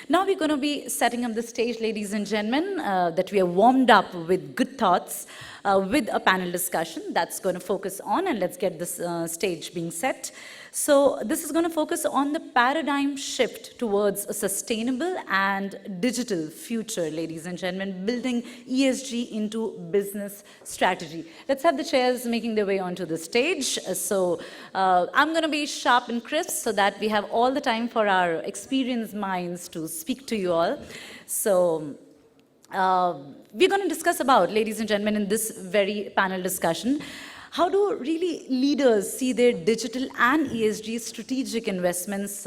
Now we're going to be setting up the stage, ladies and gentlemen, that we are warmed up with good thoughts, with a panel discussion that's going to focus on, and let's get this stage being set. So this is going to focus on the paradigm shift towards a sustainable and digital future, ladies and gentlemen, building ESG into business strategy. Let's have the chairs making their way onto the stage. So I'm going to be sharp and crisp so that we have all the time for our experienced minds to speak to you all. So we're going to discuss about, ladies and gentlemen, in this very panel discussion, how do really leaders see their digital and ESG strategic investments,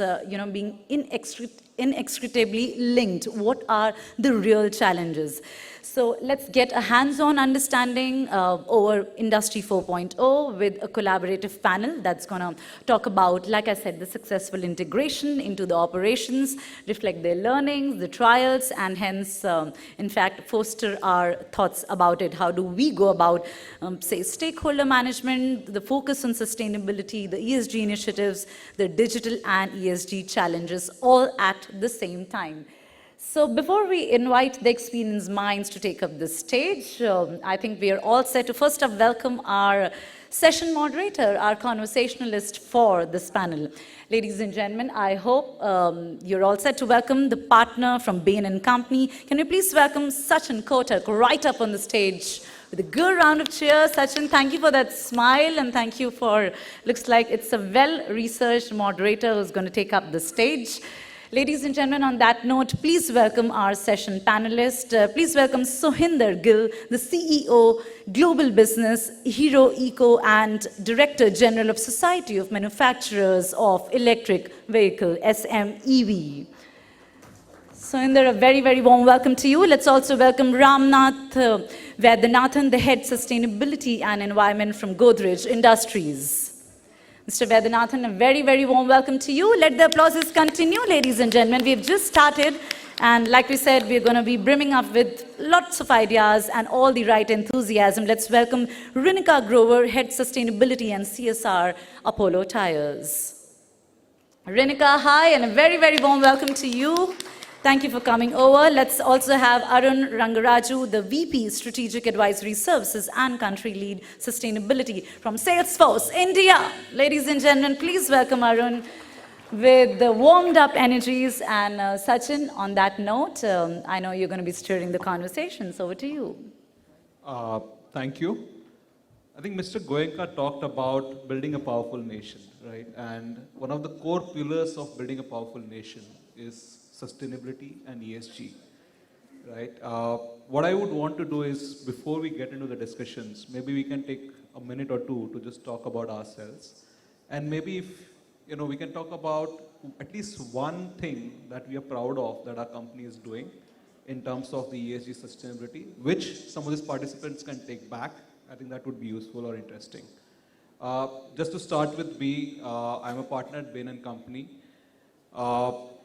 being inextricably linked? What are the real challenges? So let's get a hands-on understanding over Industry 4.0 with a collaborative panel that's going to talk about, like I said, the successful integration into the operations, reflect their learnings, the trials, and hence, in fact, foster our thoughts about it. How do we go about, say, stakeholder management, the focus on sustainability, the ESG initiatives, the digital and ESG challenges, all at the same time. So before we invite the experienced minds to take up the stage, I think we are all set to first of welcome our session moderator, our conversationalist for this panel. Ladies and gentlemen, I hope you're all set to welcome the partner from Bain and Company. Can you please welcome Sachin Kotak right up on the stage with a good round of cheers. Sachin, thank you for that smile, and thank you for, looks like it's a well-researched moderator who's going to take up the stage. Ladies and gentlemen, on that note, please welcome our session panelist. Please welcome Sohinder Gill, the CEO, Global Business, Hero Eco, and Director General of Society of Manufacturers of Electric Vehicle, SMEV. Sohinder, a very, very warm welcome to you. Let's also welcome Ramnath Vaidyanathan, the Head Sustainability and Environment from Godrej Industries. Mr. Vaidyanathan, a very, very warm welcome to you. Let the applauses continue, ladies and gentlemen. We've just started, and like we said, we're going to be brimming up with lots of ideas and all the right enthusiasm. Let's welcome Rinika Grover, Head Sustainability and CSR, Apollo Tyres. Rinika, hi, and a very, very warm welcome to you. Thank you for coming over. Let's also have Arun Rangaraju, the VP, Strategic Advisory Services and Country Lead Sustainability from Salesforce, India. Ladies and gentlemen, please welcome Arun with the warmed up energies. And Sachin, on that note, I know you're going to be steering the conversation, so over to you. Thank you. I think Mr. Goenka talked about building a powerful nation, right? And one of the core pillars of building a powerful nation is sustainability and ESG, right? What I would want to do is, before we get into the discussions, maybe we can take a minute or two to just talk about ourselves. And maybe if, we can talk about at least one thing that we are proud of that our company is doing in terms of the ESG sustainability, which some of these participants can take back. I think that would be useful or interesting. Just to start with me, I'm a partner at Bain and Company.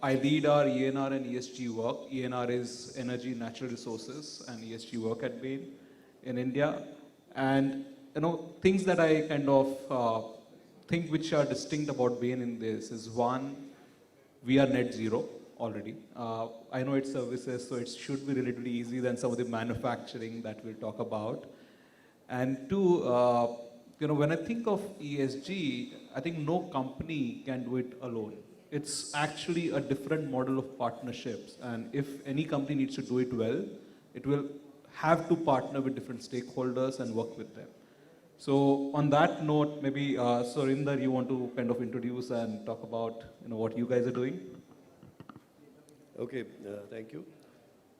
I lead our ENR and ESG work. ENR is Energy, Natural Resources, and ESG work at Bain in India. And things that I kind of think which are distinct about Bain in this is, one, we are net zero already. I know it's services, so it should be relatively easy than some of the manufacturing that we'll talk about. And two, when I think of ESG, I think no company can do it alone. It's actually a different model of partnerships. And if any company needs to do it well, it will have to partner with different stakeholders and work with them. So on that note, maybe Sohinder, you want to kind of introduce and talk about what you guys are doing? Okay, thank you.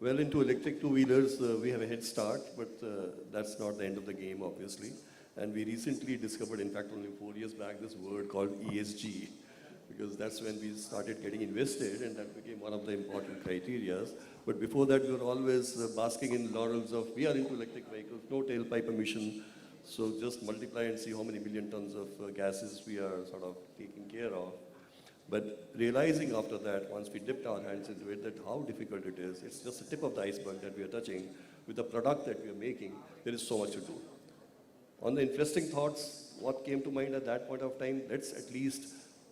Well, into electric two-wheelers, we have a head start, but that's not the end of the game, obviously. And we recently discovered, in fact, only 4 years back, this word called ESG. Because that's when we started getting invested, and that became one of the important criteria. But before that, we were always basking in laurels of, we are into electric vehicles, no tailpipe emission, so just multiply and see how many million tons of gases we are sort of taking care of. But realizing after that, once we dipped our hands into it, that how difficult it is. It's just the tip of the iceberg that we are touching. With the product that we are making, there is so much to do. On the interesting thoughts, what came to mind at that point of time, let's at least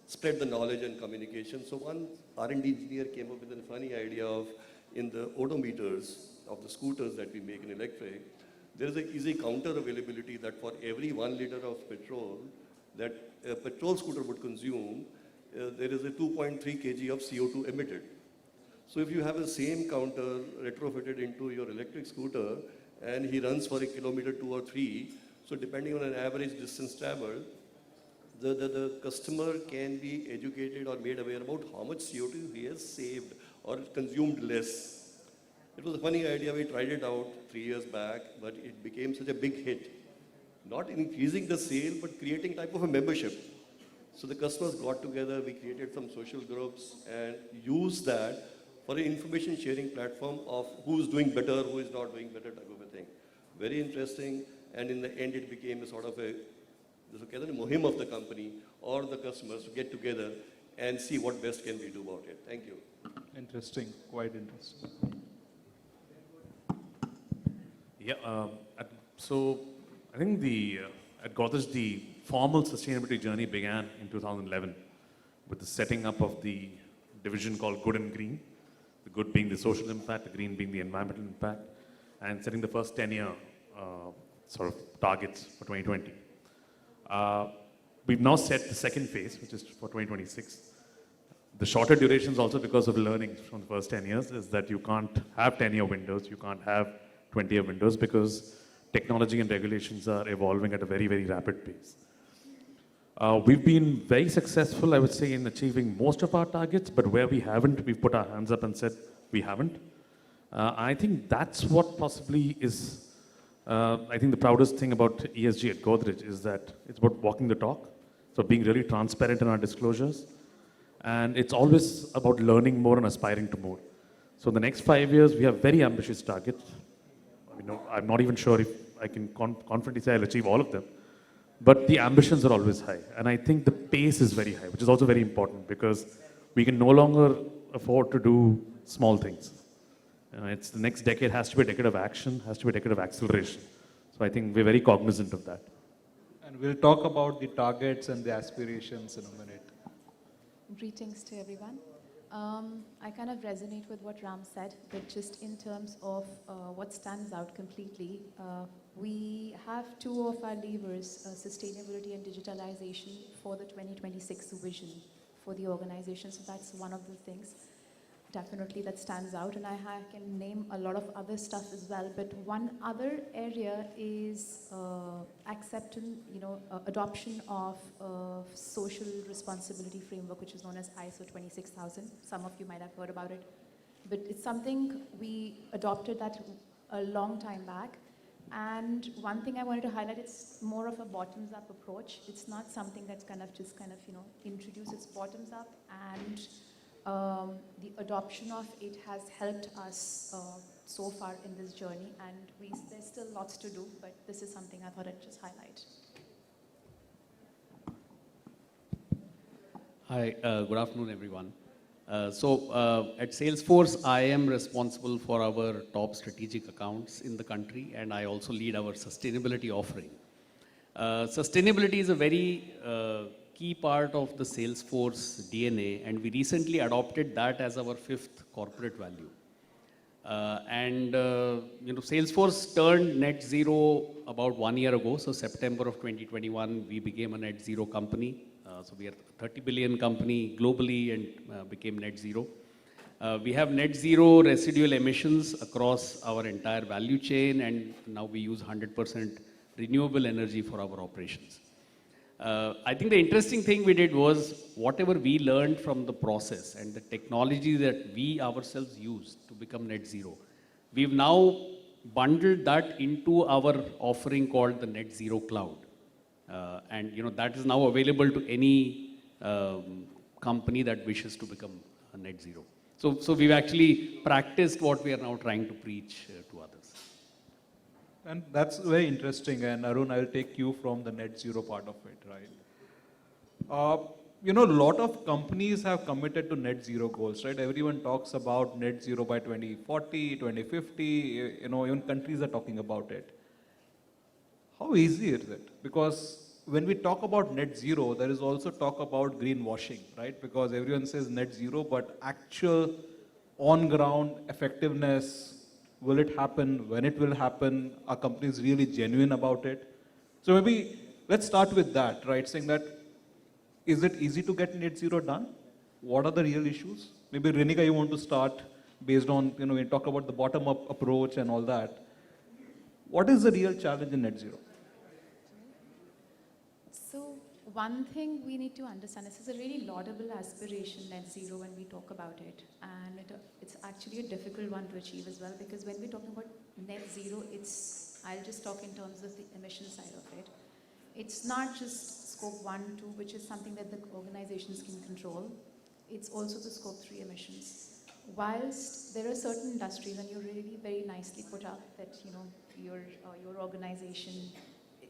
spread the knowledge and communication. So one R&D engineer came up with a funny idea of, in the odometers of the scooters that we make in electric, there is an easy counter availability that for every 1 liter of petrol that a petrol scooter would consume, there is a 2.3 kg of CO2 emitted. So if you have the same counter retrofitted into your electric scooter and he runs for a kilometer, 2 or 3, so depending on an average distance traveled, the customer can be educated or made aware about how much CO2 he has saved or consumed less. It was a funny idea, we tried it out 3 years back, but it became such a big hit. Not increasing the sale, but creating type of a membership. So the customers got together, we created some social groups and used that for an information sharing platform of who's doing better, who is not doing better type of a thing. Very interesting, and in the end it became a sort of a mohim of the company or the customers to get together and see what best can we do about it. Thank you. Interesting, quite interesting. Yeah, so I think at Godrej, the formal sustainability journey began in 2011 with the setting up of the division called Good and Green. The good being the social impact, the green being the environmental impact, and setting the first 10-year sort of targets for 2020. We've now set the second phase, which is for 2026. The shorter durations also because of learnings from the first 10 years is that you can't have 10-year windows, you can't have 20-year windows because technology and regulations are evolving at a very, very rapid pace. We've been very successful, I would say, in achieving most of our targets, but where we haven't, we've put our hands up and said we haven't. I think that's what possibly is, I think the proudest thing about ESG at Godrej is that it's about walking the talk, so being really transparent in our disclosures, and it's always about learning more and aspiring to more. So the next 5 years, we have very ambitious targets. I'm not even sure if I can confidently say I'll achieve all of them. But the ambitions are always high. And I think the pace is very high, which is also very important because we can no longer afford to do small things. It's the next decade has to be a decade of action, has to be a decade of acceleration. So I think we're very cognizant of that. And we'll talk about the targets and the aspirations in a minute. Greetings to everyone. I kind of resonate with what Ram said, but just in terms of what stands out completely, we have two of our levers, sustainability and digitalization for the 2026 vision for the organization. So that's one of the things definitely that stands out, and I can name a lot of other stuff as well. But one other area is acceptance, adoption of social responsibility framework, which is known as ISO 26000. Some of you might have heard about it, but it's something we adopted that a long time back. And one thing I wanted to highlight, it's more of a bottoms-up approach. It's not something that's introduced. It's bottoms-up, and the adoption of it has helped us so far in this journey, and there's still lots to do, but this is something I thought I'd just highlight. Hi, good afternoon, everyone. At Salesforce, I am responsible for our top strategic accounts in the country, and I also lead our sustainability offering. Sustainability is a very key part of the Salesforce DNA, and we recently adopted that as our 5th corporate value. Salesforce turned net zero about 1 year ago. So September of 2021, we became a net zero company. So we are a 30 billion company globally and became net zero. We have net zero residual emissions across our entire value chain, and now we use 100% renewable energy for our operations. I think the interesting thing we did was whatever we learned from the process and the technology that we ourselves used to become net zero, we've now bundled that into our offering called the Net Zero Cloud. That is now available to any company that wishes to become a net zero. So we've actually practiced what we are now trying to preach to others. And that's very interesting. And Arun, I'll take you from the net zero part of it, right? A lot of companies have committed to net zero goals, right? Everyone talks about net zero by 2040, 2050, even countries are talking about it. How easy is it? Because when we talk about net zero, there is also talk about greenwashing, right? Because everyone says net zero, but actual on-ground effectiveness, will it happen, when it will happen, are companies really genuine about it? So maybe let's start with that, right? Saying that, is it easy to get net zero done? What are the real issues? Maybe Rinika, you want to start based on, we talk about the bottom-up approach and all that. What is the real challenge in net zero? So one thing we need to understand, this is a really laudable aspiration, net zero, when we talk about it. And it's actually a difficult one to achieve as well, because when we're talking about net zero, I'll just talk in terms of the emission side of it. It's not just scope 1, 2, which is something that the organizations can control. It's also the scope 3 emissions. Whilst there are certain industries, and you really very nicely put up that your organization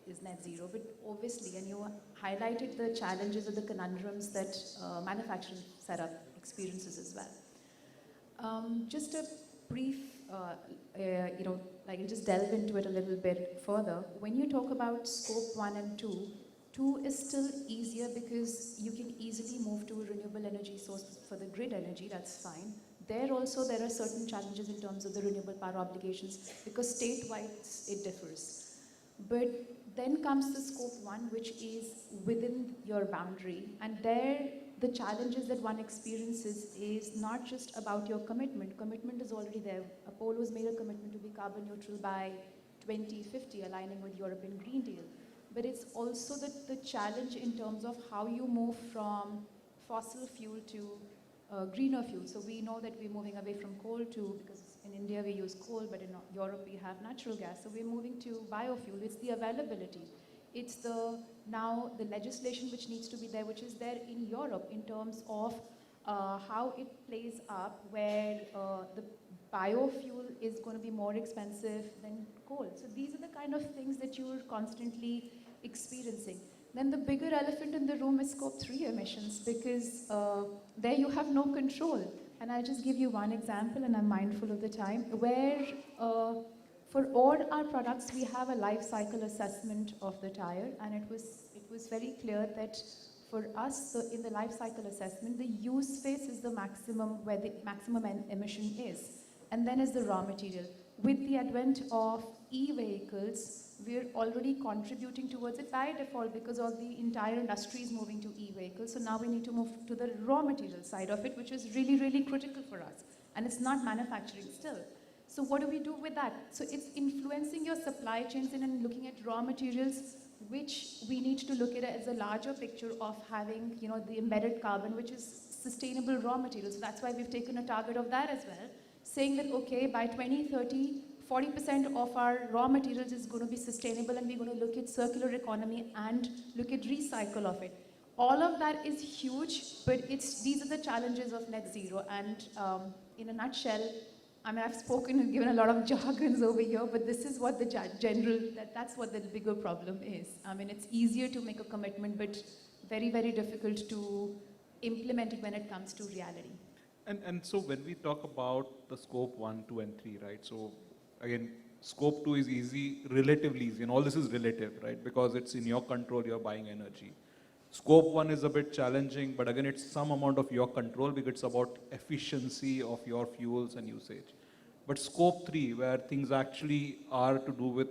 is net zero, but obviously, and you highlighted the challenges or the conundrums that manufacturing setup experiences as well. Just a brief, like just delve into it a little bit further. When you talk about scope 1 and 2, 2 is still easier because you can easily move to a renewable energy source for the grid energy, that's fine. There also, there are certain challenges in terms of the renewable power obligations because state-wide it differs. But then comes the scope 1, which is within your boundary. And there, the challenges that one experiences is not just about your commitment. Commitment is already there. Apollo's made a commitment to be carbon neutral by 2050, aligning with European Green Deal. But it's also the challenge in terms of how you move from fossil fuel to greener fuel. So we know that we're moving away from coal to, because in India we use coal, but in Europe we have natural gas. So we're moving to biofuel. It's the availability. It's now the legislation which needs to be there, which is there in Europe in terms of how it plays up, where the biofuel is going to be more expensive than coal. So these are the kind of things that you're constantly experiencing. Then the bigger elephant in the room is scope 3 emissions, because there you have no control. And I'll just give you one example, and I'm mindful of the time, where for all our products, we have a life cycle assessment of the tire, and it was very clear that for us, so in the life cycle assessment, the use phase is the maximum, where the maximum emission is. And then is the raw material. With the advent of e-vehicles, we're already contributing towards it by default because all the entire industry is moving to e-vehicles. So now we need to move to the raw material side of it, which is really, really critical for us. And it's not manufacturing still. So what do we do with that? So it's influencing your supply chains and looking at raw materials, which we need to look at it as a larger picture of having, the embedded carbon, which is sustainable raw materials. So that's why we've taken a target of that as well, saying that, okay, by 2030, 40% of our raw materials is going to be sustainable, and we're going to look at circular economy and look at recycle of it. All of that is huge, but these are the challenges of net zero. And in a nutshell, I mean, I've spoken and given a lot of jargons over here, but this is what the that's what the bigger problem is. I mean, it's easier to make a commitment, but very, very difficult to implement it when it comes to reality. And so when we talk about the scope 1, 2, and 3, right? So again, scope 2 is easy, relatively easy, and all this is relative, right? Because it's in your control, you're buying energy. Scope 1 is a bit challenging, but again, it's some amount of your control because it's about efficiency of your fuels and usage. But scope 3, where things actually are to do with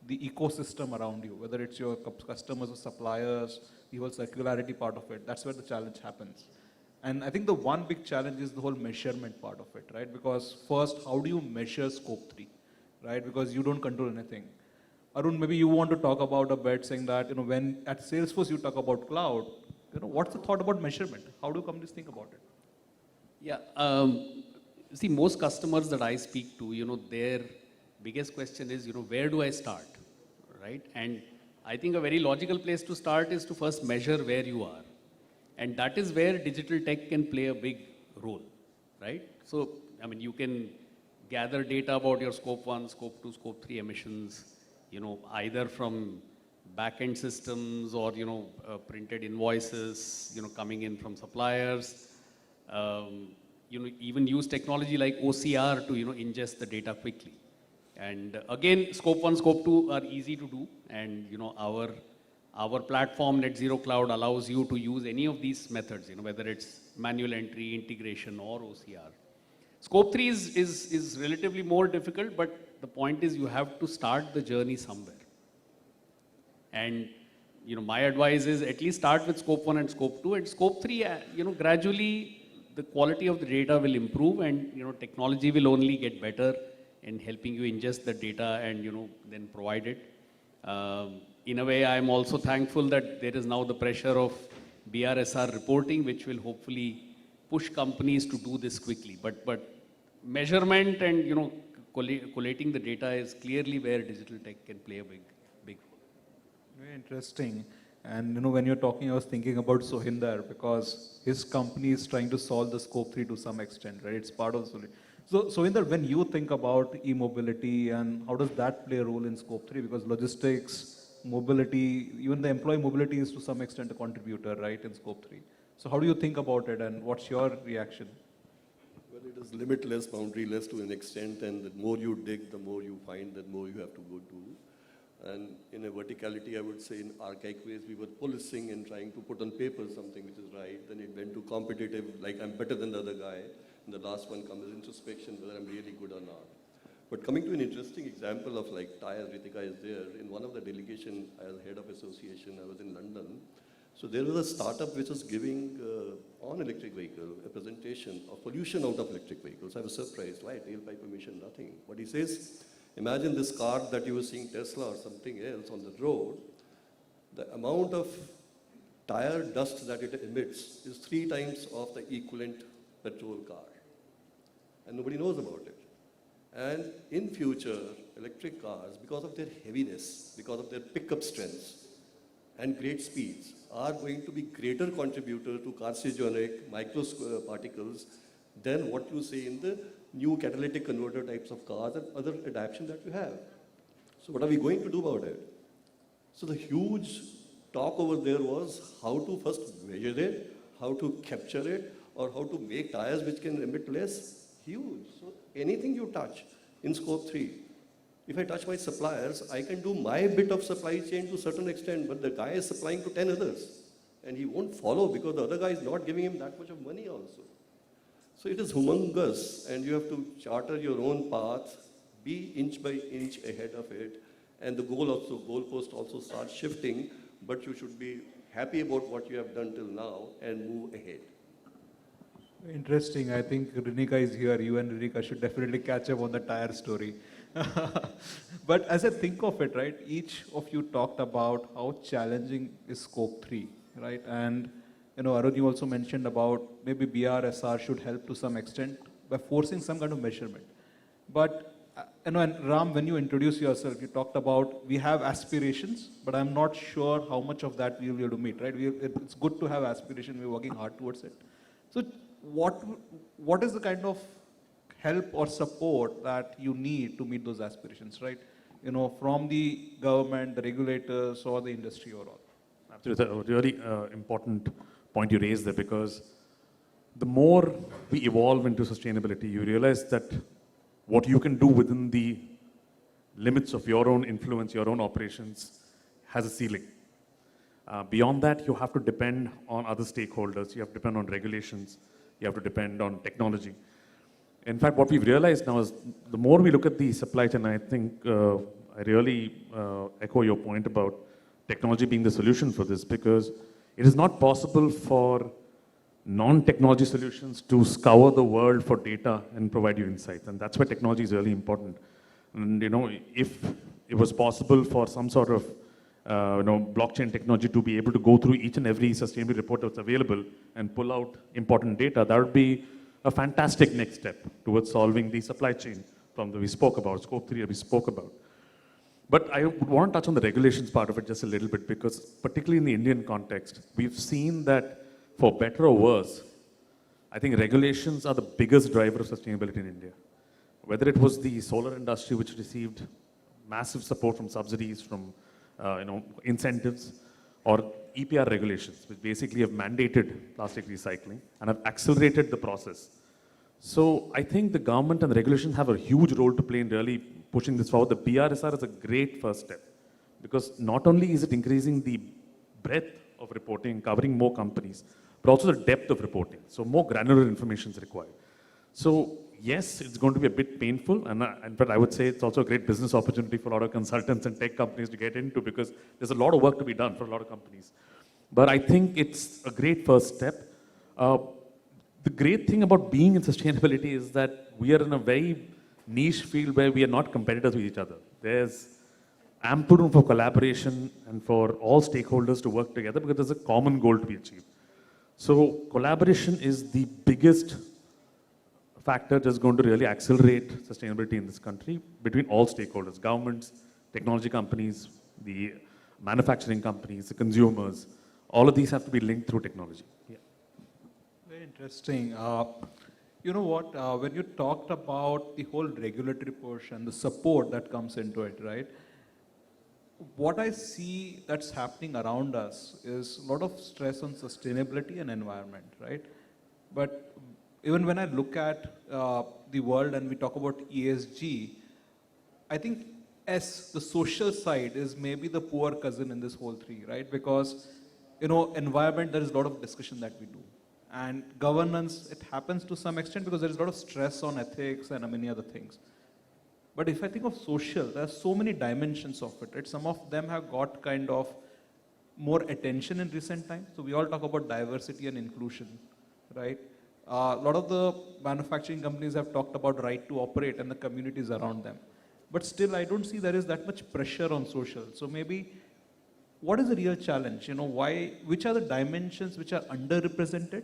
the ecosystem around you, whether it's your customers or suppliers, the whole circularity part of it, that's where the challenge happens. And I think the one big challenge is the whole measurement part of it, right? Because first, how do you measure scope 3, right? Because you don't control anything. Arun, maybe you want to talk about a bit, saying that, when at Salesforce you talk about cloud, what's the thought about measurement? How do companies think about it? Yeah, see, most customers that I speak to, their biggest question is, where do I start, right? And I think a very logical place to start is to first measure where you are. And that is where digital tech can play a big role, right? So, I mean, you can gather data about your scope 1, scope 2, scope 3 emissions, either from back-end systems or, printed invoices, coming in from suppliers. Even use technology like OCR to, ingest the data quickly. And again, scope 1, scope 2 are easy to do. And, Our platform, Net Zero Cloud, allows you to use any of these methods, whether it's manual entry, integration, or OCR. Scope 3 is relatively more difficult, but the point is you have to start the journey somewhere. And my advice is at least start with Scope 1 and Scope 2, and Scope 3, gradually the quality of the data will improve, and technology will only get better in helping you ingest the data and then provide it. In a way, I am also thankful that there is now the pressure of BRSR reporting, which will hopefully push companies to do this quickly. But measurement and collating the data is clearly where digital tech can play a big role. Very interesting. And when you're talking, I was thinking about Sohinder, because his company is trying to solve the Scope 3 to some extent, right? It's part of the solution. So Sohinder, when you think about e-mobility, and how does that play a role in Scope 3? Because logistics, mobility, even the employee mobility is to some extent a contributor, right, in Scope 3. So how do you think about it, and what's your reaction? Well, it is limitless, boundaryless to an extent, and the more you dig, the more you find, the more you have to go do. And in a verticality, I would say in archaic ways, we were policing and trying to put on paper something which is right. Then it went to competitive, like I'm better than the other guy. And the last one comes introspection, whether I'm really good or not. But coming to an interesting example of like Tyres, Rinika is there. In one of the delegation as head of association, I was in London. So there was a startup which was giving on electric vehicle a presentation of pollution out of electric vehicles. I was surprised, why? Tailpipe emission, nothing. But he says, imagine this car that you were seeing, Tesla or something else on the road, the amount of tire dust that it emits is 3 times of the equivalent petrol car. And nobody knows about it. And in future, electric cars, because of their heaviness, because of their pickup strengths and great speeds, are going to be greater contributor to carcinogenic microparticles than what you see in the new catalytic converter types of cars and other adaptation that you have. So what are we going to do about it? So the huge talk over there was how to first measure it, how to capture it, or how to make tires which can emit less. Huge. So anything you touch in Scope 3, if I touch my suppliers, I can do my bit of supply chain to a certain extent, but the guy is supplying to 10 others. And he won't follow because the other guy is not giving him that much of money also. So it is humongous, and you have to charter your own path, be inch by inch ahead of it, and the goalpost also starts shifting, but you should be happy about what you have done till now and move ahead. Interesting. I think Rinika is here. You and Rinika should definitely catch up on the tire story. But as I think of it, right, each of you talked about how challenging is Scope 3, right? And Arun, you also mentioned about maybe BRSR should help to some extent by forcing some kind of measurement. But and Ram, when you introduced yourself, you talked about we have aspirations, but I'm not sure how much of that we'll be able to meet, right? It's good to have aspiration. We're working hard towards it. So what is the kind of help or support that you need to meet those aspirations, right? From the government, the regulators, or the industry overall? Absolutely. It's a really important point you raised there, because the more we evolve into sustainability, you realize that what you can do within the limits of your own influence, your own operations, has a ceiling. Beyond that, you have to depend on other stakeholders. You have to depend on regulations. You have to depend on technology. In fact, what we've realized now is the more we look at the supply chain, I think I really echo your point about technology being the solution for this, because it is not possible for non-technology solutions to scour the world for data and provide you insights. And that's why technology is really important. And if it was possible for some sort of blockchain technology to be able to go through each and every sustainability report that's available and pull out important data, that would be a fantastic next step towards solving the supply chain problem that we spoke about, Scope 3 that we spoke about. But I want to touch on the regulations part of it just a little bit, because particularly in the Indian context, we've seen that for better or worse, I think regulations are the biggest driver of sustainability in India. Whether it was the solar industry, which received massive support from subsidies, from incentives, or EPR regulations, which basically have mandated plastic recycling and have accelerated the process. So I think the government and the regulations have a huge role to play in really pushing this forward. The BRSR is a great first step, because not only is it increasing the breadth of reporting, covering more companies, but also the depth of reporting. So more granular information is required. So yes, it's going to be a bit painful, but I would say it's also a great business opportunity for a lot of consultants and tech companies to get into, because there's a lot of work to be done for a lot of companies. But I think it's a great first step. The great thing about being in sustainability is that we are in a very niche field where we are not competitors with each other. There's ample room for collaboration and for all stakeholders to work together because there's a common goal to be achieved. So collaboration is the biggest factor that's going to really accelerate sustainability in this country between all stakeholders, governments, technology companies, the manufacturing companies, the consumers. All of these have to be linked through technology. Yeah. Very interesting. You know what, when you talked about the whole regulatory portion, the support that comes into it, right? What I see that's happening around us is a lot of stress on sustainability and environment, right? But even when I look at the world and we talk about ESG, I think S, the social side, is maybe the poor cousin in this whole three, right? Because, you know, environment, there is a lot of discussion that we do. And governance, it happens to some extent because there is a lot of stress on ethics and many other things. But if I think of social, there are so many dimensions of it, right? Some of them have got kind of more attention in recent times. So we all talk about diversity and inclusion, right? A lot of the manufacturing companies have talked about right to operate and the communities around them. But still, I don't see there is that much pressure on social. So maybe, what is the real challenge? You know, which are the dimensions which are underrepresented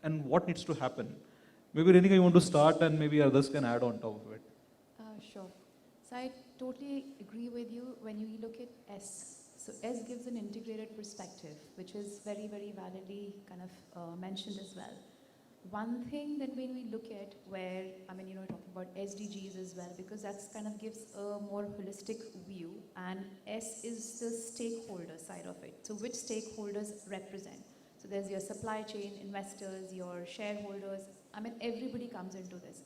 and what needs to happen? Maybe Rinika, you want to start and maybe others can add on top of it. Sure. So I totally agree with you when you look at S. So S gives an integrated perspective, which is very, very validly kind of mentioned as well. One thing that when we look at where, I mean, you know, talking about SDGs as well, because that's kind of gives a more holistic view, and S is the stakeholder side of it. So which stakeholders represent? So there's your supply chain, investors, your shareholders, I mean, everybody comes into this.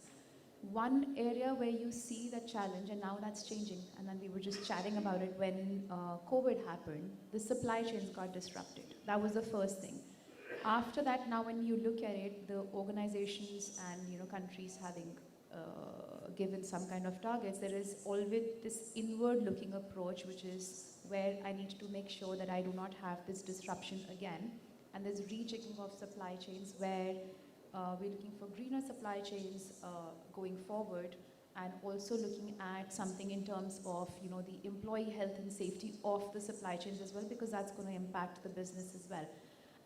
One area where you see that challenge, and now that's changing, and then we were just chatting about it when COVID happened, the supply chains got disrupted. That was the first thing. After that, now when you look at it, the organizations and, you know, countries having given some kind of targets, there is always this inward-looking approach, which is where I need to make sure that I do not have this disruption again. And there's rechecking of supply chains where we're looking for greener supply chains going forward, and also looking at something in terms of, you know, the employee health and safety of the supply chains as well, because that's going to impact the business as well.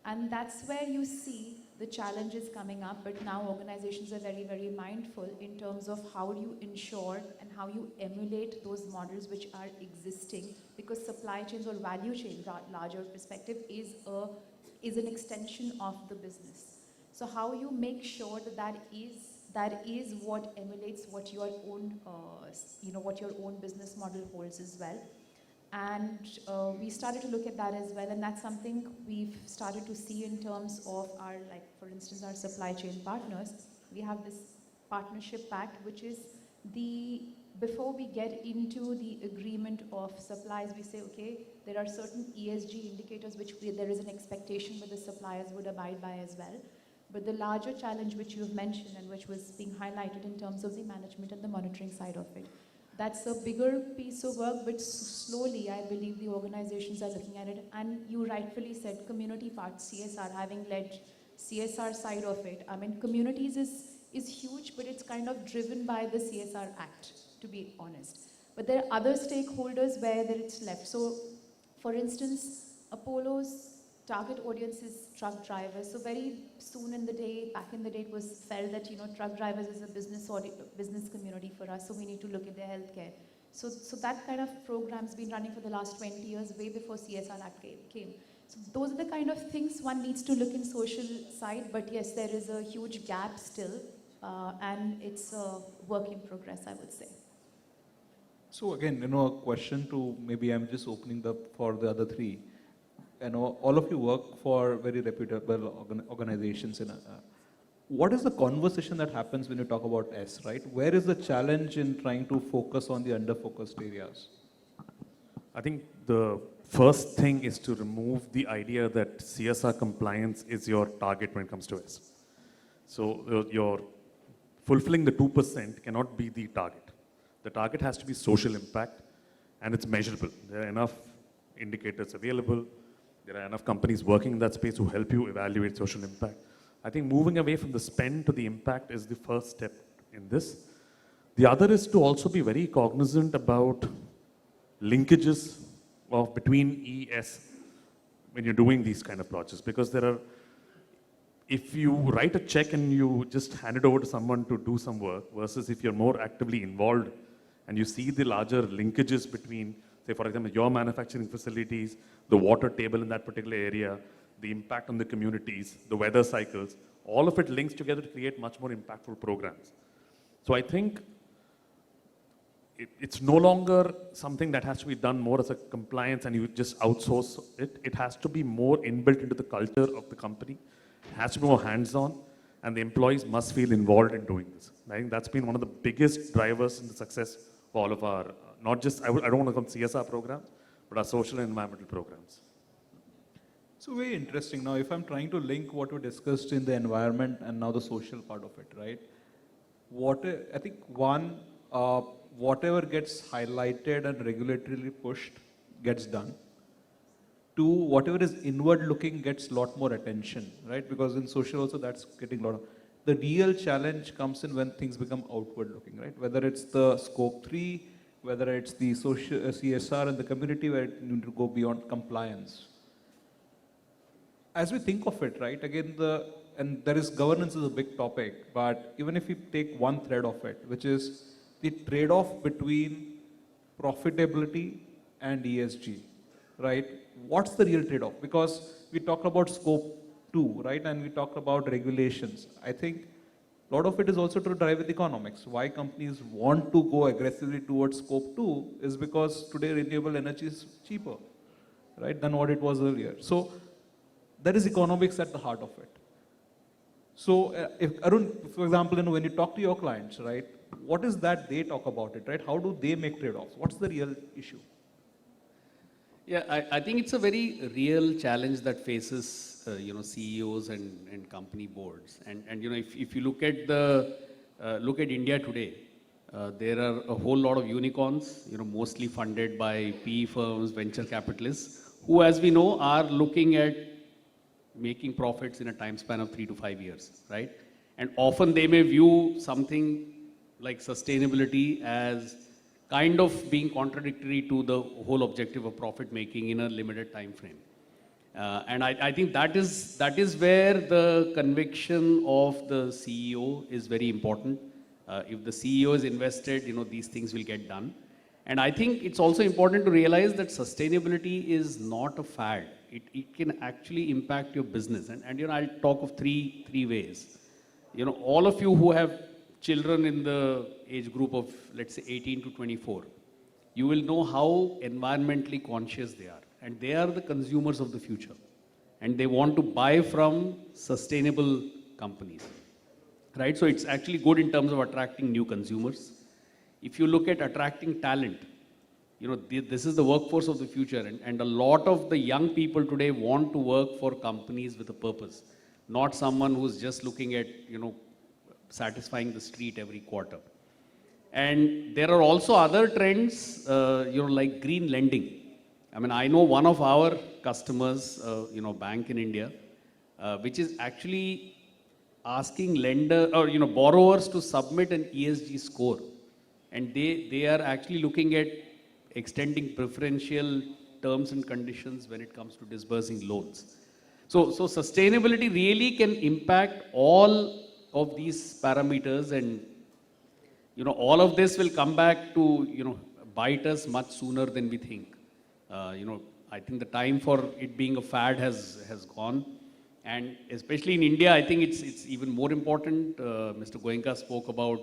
And that's where you see the challenges coming up, but now organizations are very, very mindful in terms of how do you ensure and how you emulate those models which are existing, because supply chains or value chain, larger perspective, is an extension of the business. So how you make sure that is what emulates what your own, what your own business model holds as well. And we started to look at that as well, and that's something we've started to see in terms of our, like, for instance, our supply chain partners. We have this partnership pact, which is before we get into the agreement of supplies, we say, okay, there are certain ESG indicators which there is an expectation that the suppliers would abide by as well. But the larger challenge which you've mentioned and which was being highlighted in terms of the management and the monitoring side of it, that's a bigger piece of work, but slowly I believe the organizations are looking at it. And you rightfully said community part, CSR, having led CSR side of it. I mean, communities is huge, but it's kind of driven by the CSR Act, to be honest. But there are other stakeholders where it's left. So, for instance, Apollo's target audience is truck drivers. So very soon in the day, back in the day, it was felt that, you know, truck drivers is a business community for us, so we need to look at their healthcare. So that kind of program's been running for the last 20 years, way before CSR Act came. So those are the kind of things one needs to look in social side, but yes, there is a huge gap still, and it's a work in progress, I would say. So again, you know, a question to, maybe I'm just opening for the other three. You know, all of you work for very reputable organizations. What is the conversation that happens when you talk about S, right? Where is the challenge in trying to focus on the under-focused areas? I think the first thing is to remove the idea that CSR compliance is your target when it comes to S. So your fulfilling the 2% cannot be the target. The target has to be social impact, and it's measurable. There are enough indicators available. There are enough companies working in that space to help you evaluate social impact. I think moving away from the spend to the impact is the first step in this. The other is to also be very cognizant about linkages of between ES when you're doing these kind of projects, because there are, if you write a check and you just hand it over to someone to do some work versus if you're more actively involved and you see the larger linkages between, say for example, your manufacturing facilities, the water table in that particular area, the impact on the communities, the weather cycles, all of it links together to create much more impactful programs. So I think it's no longer something that has to be done more as a compliance and you just outsource it. It has to be more inbuilt into the culture of the company. It has to be more hands-on, and the employees must feel involved in doing this. I think that's been one of the biggest drivers in the success of all of our, not just, I don't want to call them CSR programs, but our social and environmental programs. So very interesting. Now, if I'm trying to link what we discussed in the environment and now the social part of it, right? I think one, whatever gets highlighted and regulatorily pushed gets done. Two, whatever is inward looking gets a lot more attention, right? Because in social also that's getting a lot of, the real challenge comes in when things become outward looking, right? Whether it's the scope 3, whether it's the social CSR and the community where you need to go beyond compliance. As we think of it, right, again, and there is governance is a big topic, but even if we take one thread of it, which is the trade-off between profitability and ESG, right? What's the real trade-off? Because we talked about scope 2, right? And we talked about regulations. I think a lot of it is also to drive with economics. Why companies want to go aggressively towards scope 2 is because today renewable energy is cheaper, right, than what it was earlier. So there is economics at the heart of it. So if Arun, for example, when you talk to your clients, right, what is that they talk about it, right? How do they make trade-offs? What's the real issue? Yeah, I think it's a very real challenge that faces CEOs and company boards. And if you look at India today, there are a whole lot of unicorns, mostly funded by PE firms, venture capitalists, who, as we know, are looking at making profits in a time span of 3 to 5 years, right? And often they may view something like sustainability as kind of being contradictory to the whole objective of profit making in a limited time frame. And I think that is where the conviction of the CEO is very important. If the CEO is invested, these things will get done. And I think it's also important to realize that sustainability is not a fad. It can actually impact your business. And I'll talk of three ways. All of you who have children in the age group of, let's say, 18 to 24, you will know how environmentally conscious they are. And they are the consumers of the future. And they want to buy from sustainable companies, right? So it's actually good in terms of attracting new consumers. If you look at attracting talent, this is the workforce of the future. And a lot of the young people today want to work for companies with a purpose, not someone who's just looking at, satisfying the street every quarter. And there are also other trends, like green lending. I mean, I know one of our customers, bank in India, which is actually asking borrowers to submit an ESG score. And they are actually looking at extending preferential terms and conditions when it comes to disbursing loans. So sustainability really can impact all of these parameters, and all of this will come back to bite us much sooner than we think. I think the time for it being a fad has gone, and especially in India, I think it's even more important. Mr. Goenka spoke about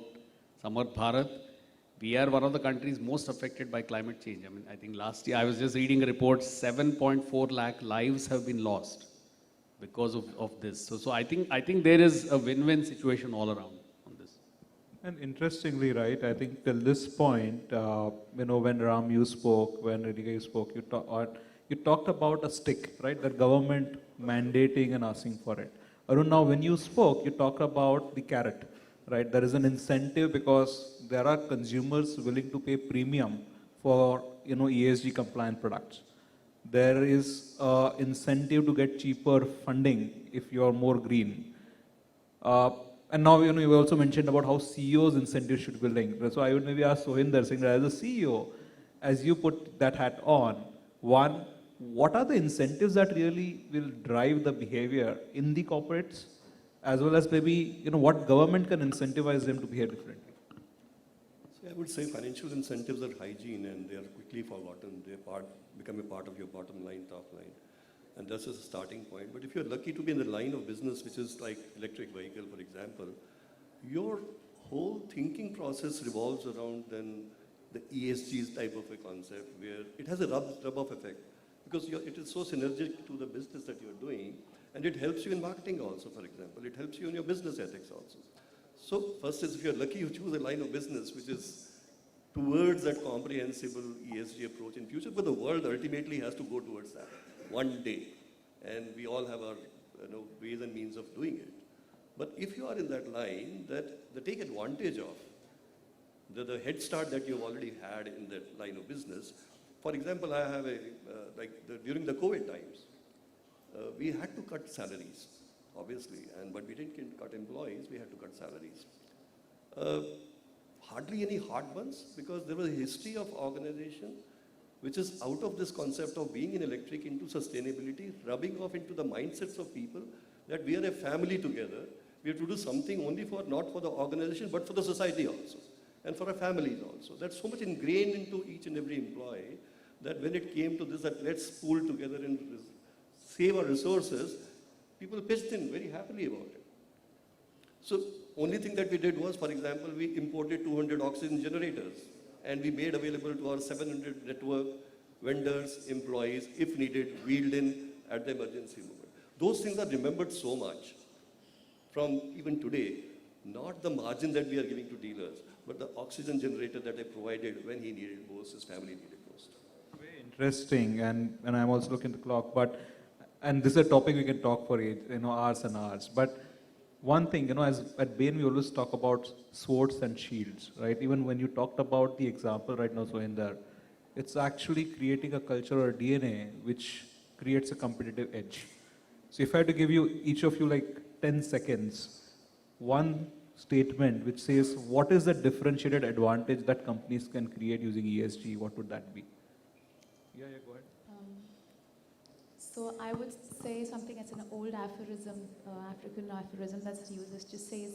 Samarth Bharat. We are one of the countries most affected by climate change. I mean, I think last year I was just reading a report, 7.4 lakh lives have been lost because of this. So I think there is a win-win situation all around on this. And interestingly, right, I think till this point, when Ram you spoke, when Rinika you spoke, you talked about a stick, right? The government mandating and asking for it. Arun, now when you spoke, you talked about the carrot, right? There is an incentive because there are consumers willing to pay premium for ESG compliant products. There is incentive to get cheaper funding if you are more green. And now you also mentioned about how CEOs' incentives should be linked. So I would maybe ask Sohinder, saying that as a CEO, as you put that hat on, one, what are the incentives that really will drive the behavior in the corporates, as well as maybe what government can incentivize them to behave differently? So I would say financial incentives are hygiene and they are quickly forgotten. They become a part of your bottom line, top line. And that's just a starting point. But if you're lucky to be in the line of business, which is like electric vehicle, for example, your whole thinking process revolves around then the ESG type of a concept where it has a rub-off effect because it is so synergistic to the business that you're doing, and it helps you in marketing also, for example. It helps you in your business ethics also. So first is if you're lucky, you choose a line of business which is towards that comprehensible ESG approach in future, but the world ultimately has to go towards that one day. And we all have our ways and means of doing it. But if you are in that line, that they take advantage of the head start that you've already had in that line of business. For example, I have during the COVID times, we had to cut salaries, obviously, but we didn't cut employees, we had to cut salaries. Hardly any hard ones, because there was a history of organization which is out of this concept of being in electric into sustainability, rubbing off into the mindsets of people that we are a family together. We have to do something only not for the organization, but for the society also, and for our families also. That's so much ingrained into each and every employee that when it came to this, that let's pool together and save our resources, people pitched in very happily about it. So only thing that we did was, for example, we imported 200 oxygen generators and we made available to our 700 network vendors, employees, if needed, wheeled in at the emergency moment. Those things are remembered so much from even today, not the margin that we are giving to dealers, but the oxygen generator that I provided when he needed most, his family needed most. Very interesting, and I'm also looking at the clock, and this is a topic we can talk for hours and hours, but one thing, as at Bain, we always talk about swords and shields, right? Even when you talked about the example right now, Sohinder, it's actually creating a culture or a DNA which creates a competitive edge. So if I had to give you, each of you, like 10 seconds, one statement which says, what is the differentiated advantage that companies can create using ESG, what would that be? Yeah, go ahead. So I would say something that's an old aphorism, African aphorism that's used, is just says,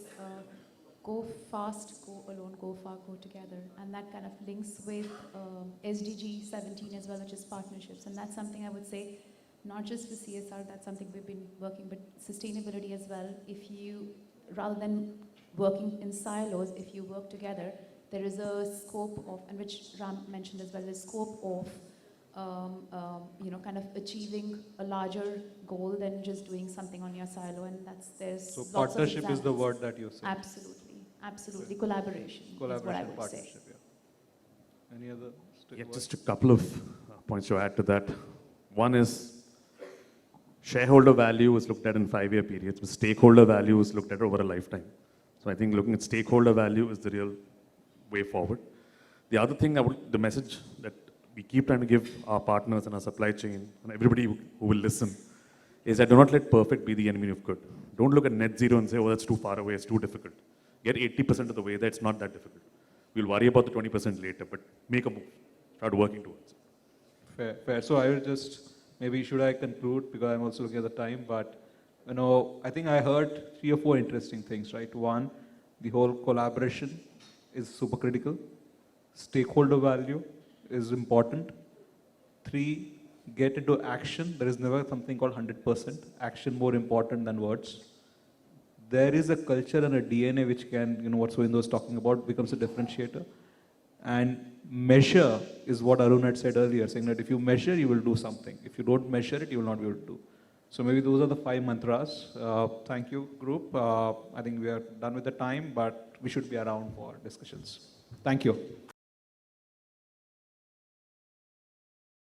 go fast, go alone, go far, go together. And that kind of links with SDG 17 as well, which is partnerships. And that's something I would say, not just for CSR, that's something we've been working, but sustainability as well. If you, rather than working in silos, if you work together, there is a scope of, and which Ram mentioned as well, the scope of kind of achieving a larger goal than just doing something on your silo, and there's so lots partnership of is the word that you say. Absolutely. Collaboration is what I would partnership, say. yeah. Any other? Yeah, just a couple of points to add to that. One is shareholder value is looked at in 5-year periods, but stakeholder value is looked at over a lifetime. So I think looking at stakeholder value is the real way forward. The other thing, the message that we keep trying to give our partners and our supply chain and everybody who will listen is that do not let perfect be the enemy of good. Don't look at net zero and say, oh, that's too far away, it's too difficult. Get 80% of the way there, it's not that difficult. We'll worry about the 20% later, but make a move. Start working towards it. Fair. So I will just, maybe should I conclude, because I'm also looking at the time, but I think I heard 3 or 4 interesting things, right? One, the whole collaboration is super critical. Stakeholder value is important. 3, get into action. There is never something called 100%. Action more important than words. There is a culture and a DNA which can, what Sohinder was talking about, becomes a differentiator. And measure is what Arun had said earlier, saying that if you measure, you will do something. If you don't measure it, you will not be able to do. So maybe those are the 5 mantras. Thank you, group. I think we are done with the time, but we should be around for discussions. Thank you.